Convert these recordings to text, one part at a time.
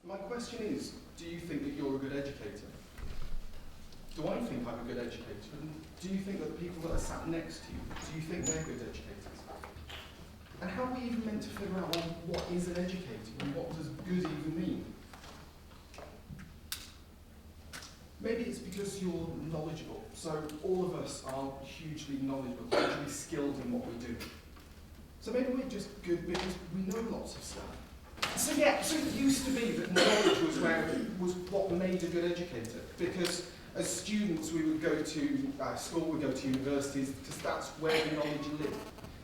My question is, do you think that you're a good educator? Do I think I'm a good educator? And do you think that the people that are sat next to you, do you think they're good educators? And how are we even meant to figure out what is an educator and what does good even mean? Maybe it's because you're knowledgeable. So all of us are hugely knowledgeable, hugely skilled in what we do. So maybe we're just good because we know lots of stuff. So it used to be that knowledge was what made a good educator, because as students we would go to school, we'd go to universities, because that's where the knowledge lived.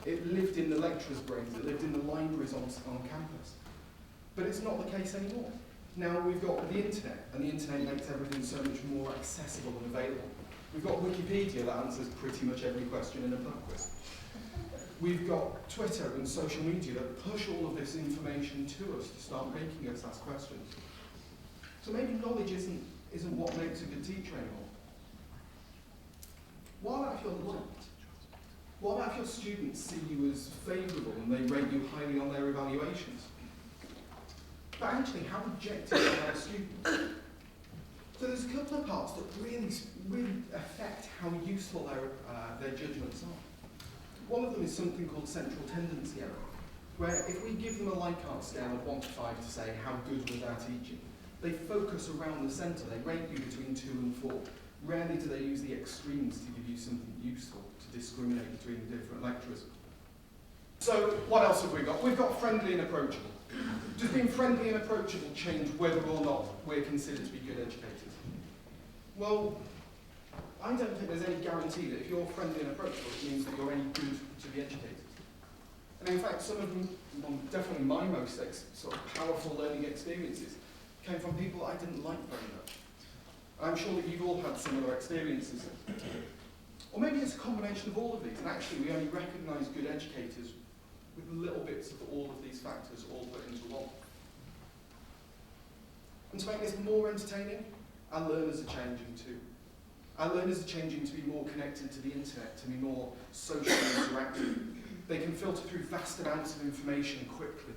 It lived in the lecturers' brains, it lived in the libraries on campus. But it's not the case anymore. Now we've got the internet, and the internet makes everything so much more accessible and available. We've got Wikipedia that answers pretty much every question in a pub quiz. We've got Twitter and social media that push all of this information to us to start making us ask questions. So maybe knowledge isn't what makes a good teacher anymore. What about if you're liked? What about if your students see you as favourable and they rate you highly on their evaluations? But actually, how objective are our students? So there's a couple of parts that really affect how useful their judgments are. One of them is something called central tendency error, where if we give them a Likert scale of 1 to 5 to say how good was our teaching, they focus around the centre, they rate you between 2 and 4. Rarely do they use the extremes to give you something useful, to discriminate between the different lecturers. So what else have we got? We've got friendly and approachable. Does being friendly and approachable change whether or not we're considered to be good educators? Well, I don't think there's any guarantee that if you're friendly and approachable, it means that you're any good to be educated. And in fact, some of them, definitely my most sort of powerful learning experiences, came from people I didn't like very much. I'm sure that you've all had similar experiences. Or maybe it's a combination of all of these, and actually we only recognise good educators with little bits of all of these factors all put into one. And to make this more entertaining, our learners are changing too. Our learners are changing to be more connected to the internet, to be more socially interactive. They can filter through vast amounts of information quickly,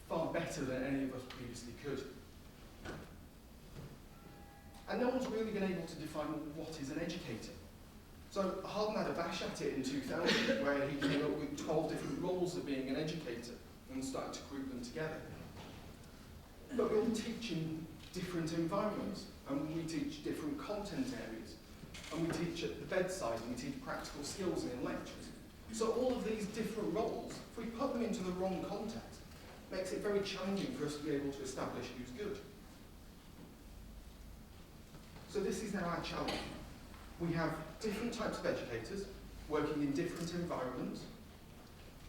far better than any of us previously could. And no one's really been able to define what is an educator. So Harden had a bash at it in 2000, where he came up with 12 different roles of being an educator and started to group them together. But we all teach in different environments, and we teach different content areas, and we teach at the bedside, and we teach practical skills in lectures. So all of these different roles, if we put them into the wrong context, makes it very challenging for us to be able to establish who's good. So this is now our challenge. We have different types of educators working in different environments,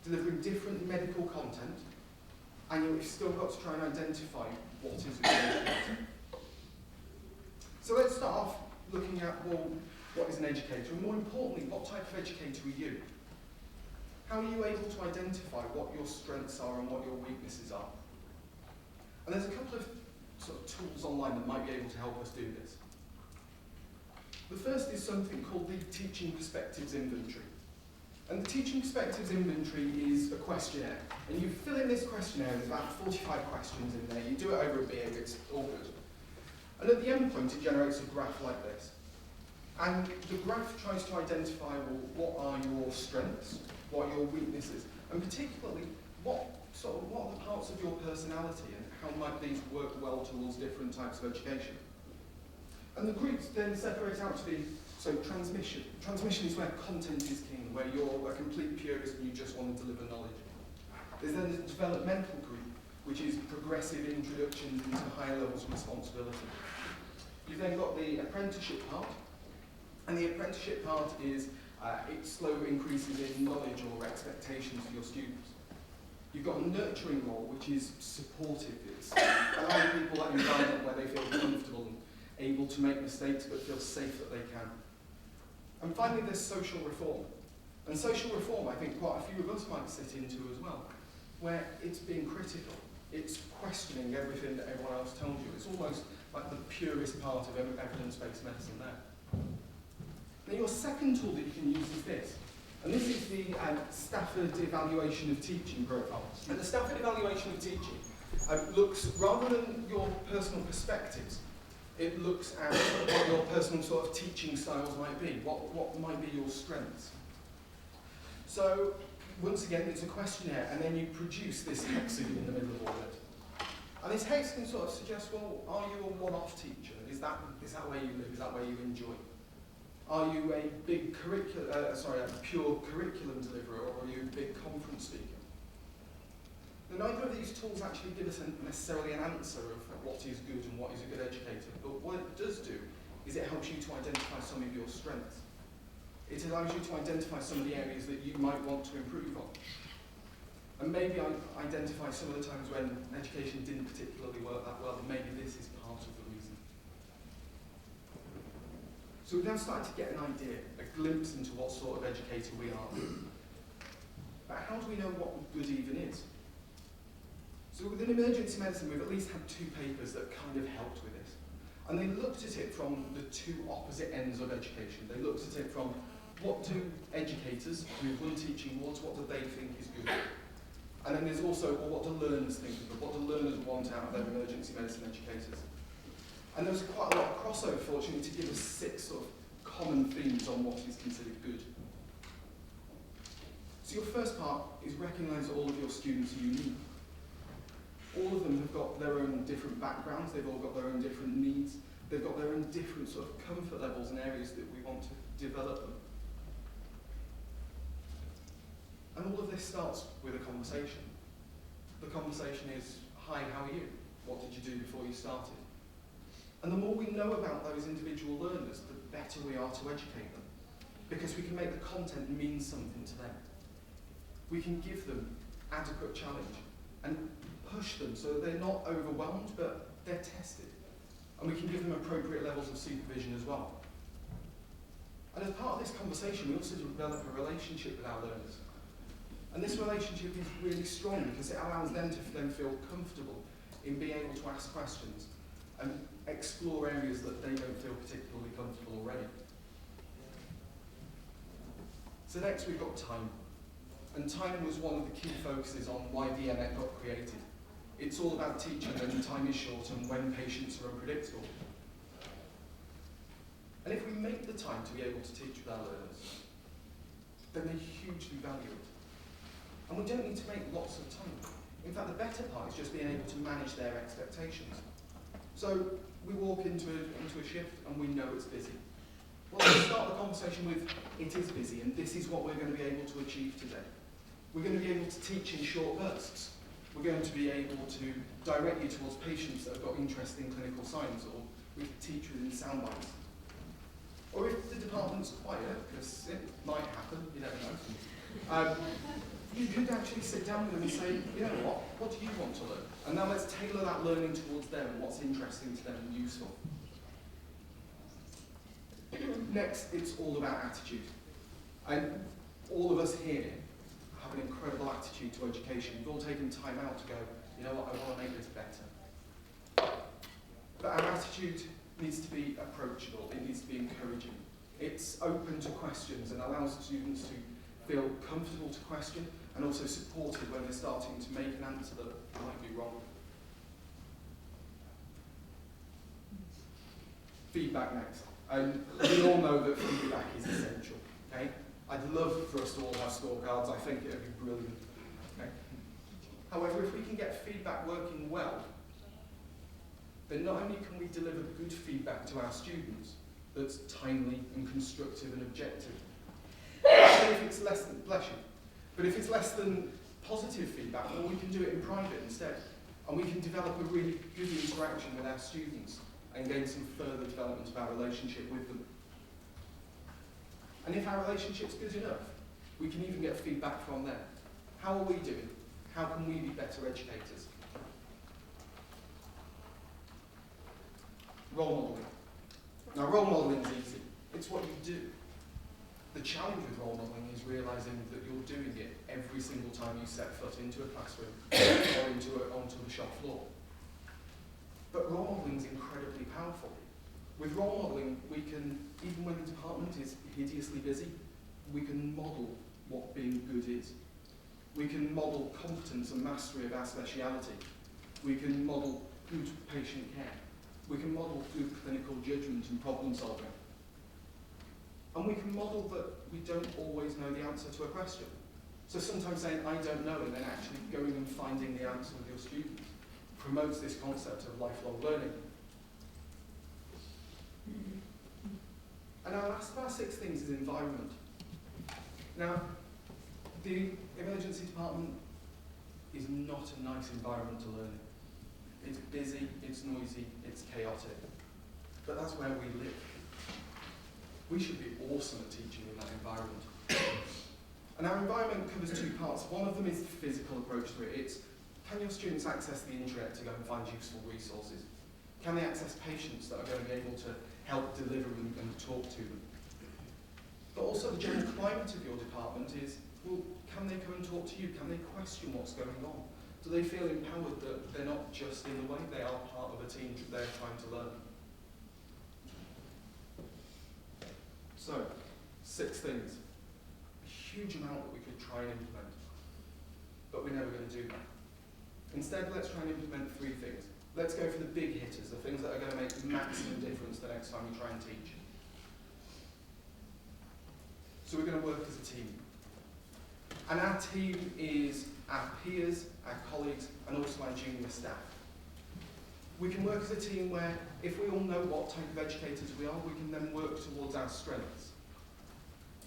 delivering different medical content, and yet we've still got to try and identify what is a good educator. So let's start off looking at, well, what is an educator? And more importantly, what type of educator are you? How are you able to identify what your strengths are and what your weaknesses are? And there's a couple of sort of tools online that might be able to help us do this. The first is something called the Teaching Perspectives Inventory. And the Teaching Perspectives Inventory is a questionnaire. And you fill in this questionnaire, there's about 45 questions in there. You do it over a beer, it's all good. And at the end point, it generates a graph like this. And the graph tries to identify, well, what are your strengths, what are your weaknesses, and particularly, what are the parts of your personality, and how might these work well towards different types of education. And the groups then separate out to be, so transmission. Transmission is where content is king, where you're a complete purist and you just want to deliver knowledge. There's then the developmental group, which is progressive introductions into higher levels of responsibility. You've then got the apprenticeship part, and the apprenticeship part is it slow increases in knowledge or expectations for your students. You've got a nurturing role, which is supportive. It's allowing people that environment where they feel comfortable and able to make mistakes but feel safe that they can. And finally, there's social reform. And social reform, I think quite a few of us might sit into as well, where it's being critical. It's questioning everything that everyone else tells you. It's almost like the purest part of evidence-based medicine there. Now, your second tool that you can use is this. And this is the Stafford Evaluation of Teaching profile. And the Stafford Evaluation of Teaching looks, rather than your personal perspectives, it looks at what your personal sort of teaching styles might be, what might be your strengths. So, once again, it's a questionnaire, and then you produce this hexagon in the middle of all of it. And this hexagon sort of suggests, well, are you a one-off teacher? Is that where you live? Is that where you enjoy? Are you a big a pure curriculum deliverer, or are you a big conference speaker? Now, neither of these tools actually give us necessarily an answer of what is good and what is a good educator, but what it does do is it helps you to identify some of your strengths. It allows you to identify some of the areas that you might want to improve on. And maybe I identify some of the times when education didn't particularly work that well, and maybe this is part of the reason. So we've now started to get an idea, a glimpse into what sort of educator we are. But how do we know what good even is? So within emergency medicine, we've at least had 2 papers that kind of helped with this. And they looked at it from the 2 opposite ends of education. They looked at it from what do educators who've won teaching awards, what do they think is good? And then there's also, well, what do learners think of it? What do learners want out of their emergency medicine educators? And there was quite a lot of crossover, fortunately, to give us 6 sort of common themes on what is considered good. So your first part is recognise that all of your students are unique. All of them have got their own different backgrounds, they've all got their own different needs, they've got their own different sort of comfort levels and areas that we want to develop them. And all of this starts with a conversation. The conversation is, hi, how are you? What did you do before you started? And the more we know about those individual learners, the better we are to educate them, because we can make the content mean something to them. We can give them adequate challenge and push them so that they're not overwhelmed, but they're tested. And we can give them appropriate levels of supervision as well. And as part of this conversation, we also develop a relationship with our learners. And this relationship is really strong because it allows them to then feel comfortable in being able to ask questions and explore areas that they don't feel particularly comfortable already. So next we've got time. And time was one of the key focuses on why VMET got created. It's all about teaching when time is short and when patients are unpredictable. And if we make the time to be able to teach with our learners, then they hugely value it. And we don't need to make lots of time. In fact, the better part is just being able to manage their expectations. So we walk into a shift and we know it's busy. Well, let's start the conversation with, it is busy and this is what we're going to be able to achieve today. We're going to be able to teach in short bursts. We're going to be able to direct you towards patients that have got interest in clinical science, or we can teach within sound bites. Or if the department's quiet, because it might happen, you never know, you could actually sit down with them and say, you know what do you want to learn? And now let's tailor that learning towards them and what's interesting to them and useful. Next, it's all about attitude. And all of us here have an incredible attitude to education. We've all taken time out to go, you know what, I want to make this better. But our attitude needs to be approachable, it needs to be encouraging. It's open to questions and allows students to feel comfortable to question and also supported when they're starting to make an answer that might be wrong. Feedback next. And we all know that feedback is essential, okay? I'd love for us to all have scorecards, I think it would be brilliant. Okay? However, if we can get feedback working well, then not only can we deliver good feedback to our students that's timely and constructive and objective, but if it's less than, bless you, but if it's less than positive feedback, well, we can do it in private instead. And we can develop a really good interaction with our students and gain some further development of our relationship with them. And if our relationship's good enough, we can even get feedback from them. How are we doing? How can we be better educators? Role modelling. Now, role modelling is easy. It's what you do. The challenge with role modelling is realising that you're doing it every single time you set foot into a classroom or onto the shop floor. But role modelling is incredibly powerful. With role modelling, we can, even when the department is hideously busy, we can model what being good is. We can model competence and mastery of our speciality. We can model good patient care. We can model good clinical judgment and problem solving. And we can model that we don't always know the answer to a question. So sometimes saying, I don't know, and then actually going and finding the answer with your students promotes this concept of lifelong learning. And our last of our 6 things is environment. Now, the emergency department is not a nice environment to learn in. It's busy, it's noisy, it's chaotic. But that's where we live. We should be awesome at teaching in that environment. And our environment covers 2 parts. One of them is the physical approach to it. It's, can your students access the internet to go and find useful resources? Can they access patients that are going to be able to help deliver and talk to them? But also the general climate of your department is, well, can they come and talk to you? Can they question what's going on? Do they feel empowered that they're not just in the way, they are part of a team that they're trying to learn? So, 6 things. A huge amount that we could try and implement. But we're never going to do that. Instead, let's try and implement 3 things. Let's go for the big hitters, the things that are going to make maximum difference the next time we try and teach. So we're going to work as a team. And our team is our peers, our colleagues, and also our junior staff. We can work as a team where, if we all know what type of educators we are, we can then work towards our strengths.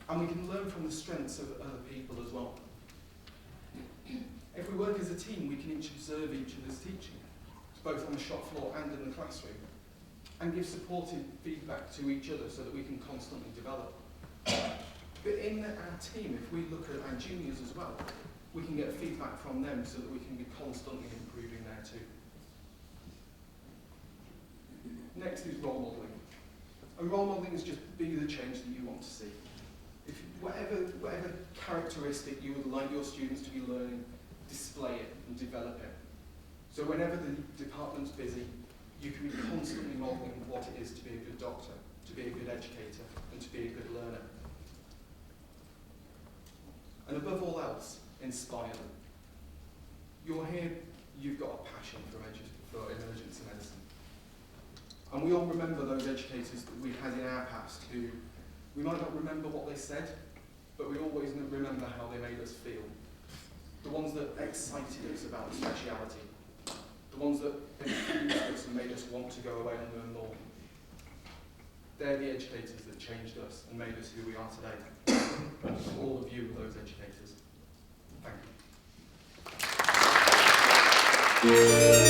And we can learn from the strengths of other people as well. If we work as a team, we can each observe each other's teaching, both on the shop floor and in the classroom, and give supportive feedback to each other so that we can constantly develop. But in our team, if we look at our juniors as well, we can get feedback from them so that we can be constantly improving there too. Next is role modelling. And role modelling is just be the change that you want to see. If whatever characteristic you would like your students to be learning, display it and develop it. So whenever the department's busy, you can be constantly modelling what it is to be a good doctor, to be a good educator, and to be a good learner. And above all else, inspire them. You're here, you've got a passion for emergency medicine. And we all remember those educators that we've had in our past who, we might not remember what they said, but we always remember how they made us feel. The ones that excited us about speciality. The ones that infused us and made us want to go away and learn more. They're the educators that changed us and made us who we are today. All of you are those educators. Thank you.